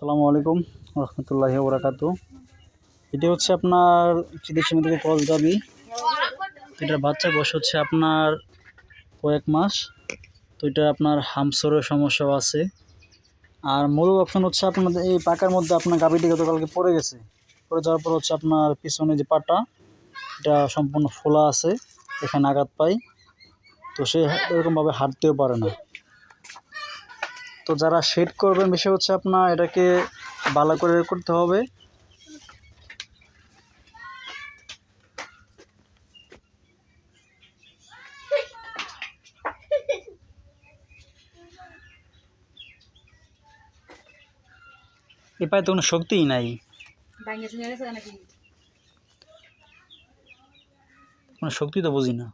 আসসালামু আলাইকুম রহমতুল্লাহি ওয়া বারাকাতুহু। এটি হচ্ছে আপনার চিদেশি থেকে ক্রস গাবি। এটার বাচ্চার বয়স হচ্ছে আপনার কয়েক মাস। তো এটা আপনার হামসরের সমস্যাও আছে। আর মূল অপশন হচ্ছে আপনাদের এই পাকার মধ্যে আপনার গাবিটি গতকালকে পড়ে গেছে। পড়ে যাওয়ার পর হচ্ছে আপনার পিছনে যে পাটা এটা সম্পূর্ণ ফোলা আছে, এখানে আঘাত পায়। তো সে এরকমভাবে হাঁটতেও পারে না। তো যারা শেড করবেন বিষয় হচ্ছে আপনার এটাকে ভালো করে করতে হবে। এ পায়ে তো কোনো শক্তিই নাই, কোনো শক্তি তো বুঝি না।